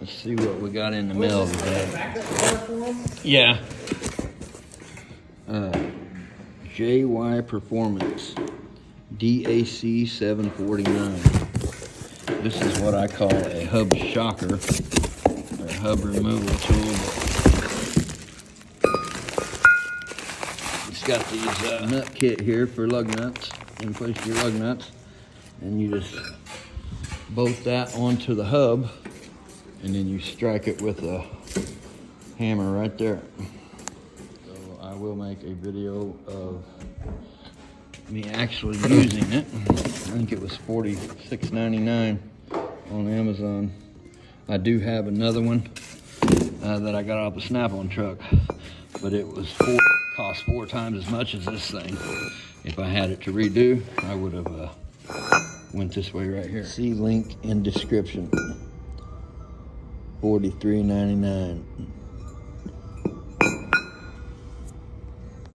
Let's see what we got in the mail today. Backup car for them? Yeah. JY Performance DAC 749. This is what I call a hub shocker, or hub removal tool. It's got these nut kit here for lug nuts. You place your lug nuts, and you just bolt that onto the hub, and then you strike it with a hammer right there. So I will make a video of me actually using it. I think it was $46.99 on Amazon. I do have another one that I got off the Snap-on truck, but it was cost 4 times as much as this thing. If I had it to redo, I would have went this way right here. See link in description. $43.99.